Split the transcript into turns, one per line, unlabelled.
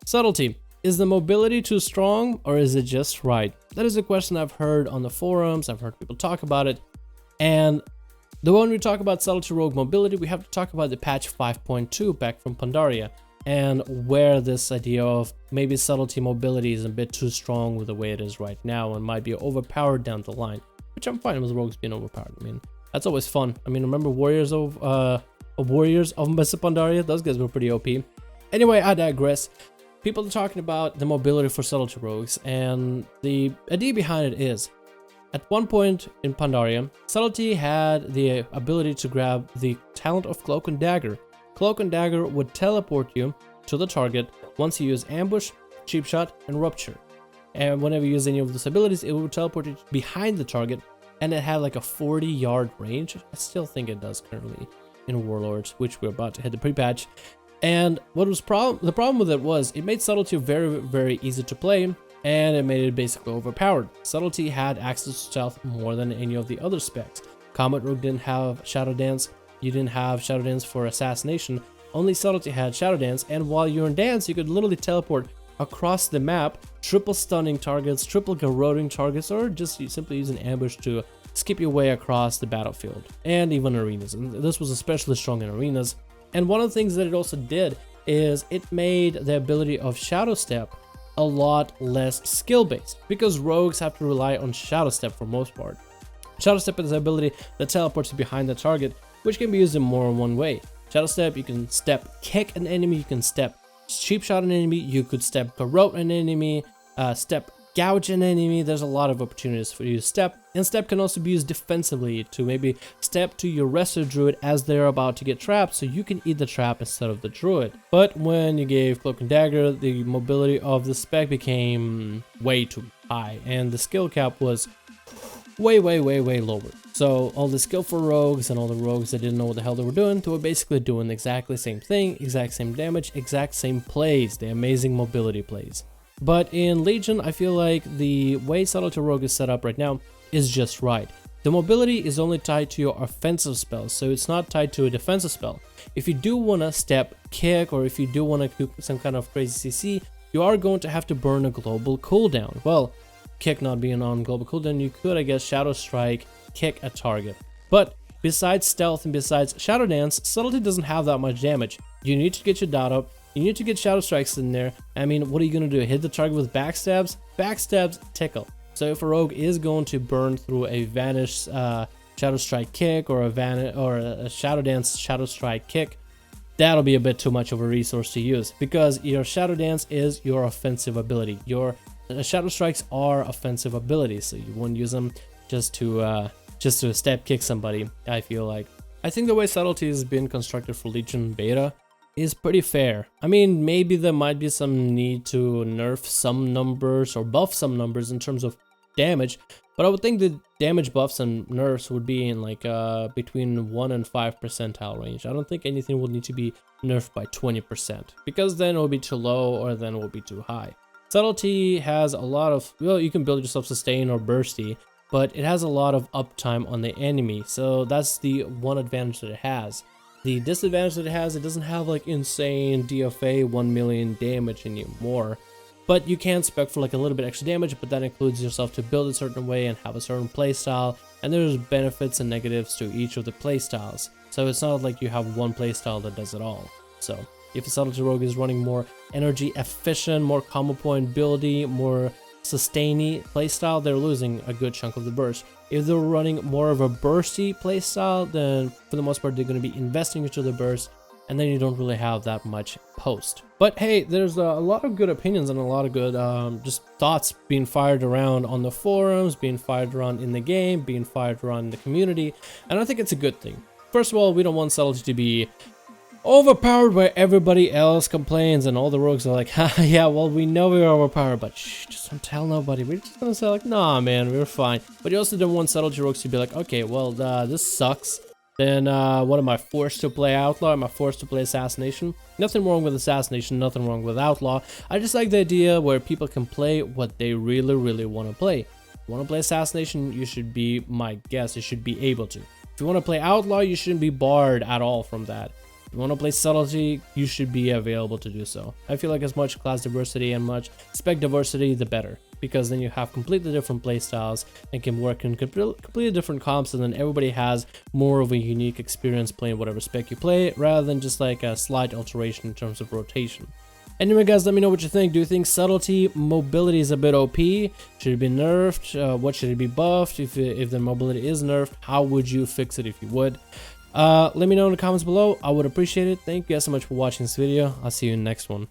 Subtlety. Is the mobility too strong or is it just right? That is a question I've heard on the forums, I've heard people talk about it. And when we talk about Subtlety Rogue mobility, we have to talk about the patch 5.2 back from Pandaria, and where this idea of maybe Subtlety mobility is a bit too strong with the way it is right now and might be overpowered down the line, which I'm fine with rogues being overpowered. I mean, that's always fun. I mean, remember Warriors of Mesa Pandaria? Those guys were pretty OP. Anyway, I digress. People are talking about the mobility for Subtlety rogues, and the idea behind it is, at one point in Pandaria, Subtlety had the ability to grab the talent of Cloak and Dagger. Cloak and Dagger would teleport you to the target once you use Ambush, Cheap Shot, and Rupture. And whenever you use any of those abilities, it would teleport you behind the target, and it had like a 40-yard range. I still think it does currently in Warlords, which we're about to hit the pre-patch. And what was the problem with it was it made Subtlety very, very easy to play, and it made it basically overpowered. Subtlety had access to stealth more than any of the other specs. Combat Rogue didn't have Shadow Dance, you didn't have Shadow Dance for Assassination, only Subtlety had Shadow Dance, and while you're in Dance, you could literally teleport across the map, triple stunning targets, triple garroting targets, or just simply use an ambush to skip your way across the battlefield, and even arenas. And this was especially strong in arenas. And one of the things that it also did is it made the ability of Shadow Step a lot less skill-based, because rogues have to rely on Shadow Step for most part. Shadow Step is the ability that teleports you behind the target, which can be used in more than one way. Shadow Step, you can step kick an enemy, you can step cheap shot an enemy, you could step garrote an enemy, step gouge an enemy. There's a lot of opportunities for you to step, and step can also be used defensively to maybe step to your Resto Druid as they're about to get trapped, so you can eat the trap instead of the Druid. But when you gave Cloak and Dagger, the mobility of the spec became way too high, and the skill cap was way lower. So all the skillful rogues and all the rogues that didn't know what the hell they were doing, they were basically doing exactly the same thing, exact same damage, exact same plays, the amazing mobility plays. But in Legion, I feel like the way Subtlety Rogue is set up right now is just right. The mobility is only tied to your offensive spells, so it's not tied to a defensive spell. If you do want to step kick, or if you do want to do some kind of crazy CC, you are going to have to burn a global cooldown. Well, kick not being on global cooldown, you could, I guess, Shadow Strike, kick a target. But besides stealth and besides Shadow Dance, Subtlety doesn't have that much damage. You need to get your dot up. You need to get Shadow Strikes in there. I mean, what are you going to do? Hit the target with backstabs? Backstabs tickle. So if a rogue is going to burn through a Vanish Shadow Strike kick, or a Shadow Dance Shadow Strike kick, that'll be a bit too much of a resource to use, because your Shadow Dance is your offensive ability. Your Shadow Strikes are offensive abilities, so you wouldn't use them just to step kick somebody, I feel like. I think the way Subtlety has been constructed for Legion Beta is pretty fair. I mean, maybe there might be some need to nerf some numbers or buff some numbers in terms of damage, but I would think the damage buffs and nerfs would be in like between 1 and 5 percentile range. I don't think anything would need to be nerfed by 20%, because then it will be too low or then it will be too high. Subtlety has a lot of, well, you can build yourself sustain or bursty, but it has a lot of uptime on the enemy, so that's the one advantage that it has. The disadvantage that it has, it doesn't have like insane DFA 1 million damage anymore, but you can spec for like a little bit extra damage, but that includes yourself to build a certain way and have a certain playstyle, and there's benefits and negatives to each of the playstyles. So it's not like you have one playstyle that does it all. So if a Subtlety Rogue is running more energy efficient, more combo point buildy, more sustainy playstyle, they're losing a good chunk of the burst. If they're running more of a bursty playstyle, then for the most part they're going to be investing into the burst, and then you don't really have that much post. But hey, there's a lot of good opinions and a lot of good just thoughts being fired around on the forums, being fired around in the game, being fired around in the community, and I think it's a good thing. First of all, we don't want Subtlety to be overpowered where everybody else complains and all the rogues are like, ha, yeah, well, we know we're overpowered, but shh, just don't tell nobody. We're just gonna say like, nah, man, we're fine. But you also don't want Subtlety rogues to be like, okay, well, this sucks. Then what am I forced to play Outlaw? Am I forced to play Assassination? Nothing wrong with Assassination, nothing wrong with Outlaw. I just like the idea where people can play what they really want to play. If you want to play Assassination, you should be, my guess, you should be able to. If you want to play Outlaw, you shouldn't be barred at all from that. you want to play Subtlety, you should be available to do so. I feel like as much class diversity and much spec diversity, the better, because then you have completely different playstyles and can work in completely different comps, and then everybody has more of a unique experience playing whatever spec you play, rather than just like a slight alteration in terms of rotation. Anyway guys, let me know what you think. Do you think Subtlety mobility is a bit OP? Should it be nerfed? What should it be buffed? If the mobility is nerfed, how would you fix it if you would? Let me know in the comments below. I would appreciate it. Thank you guys so much for watching this video. I'll see you in the next one.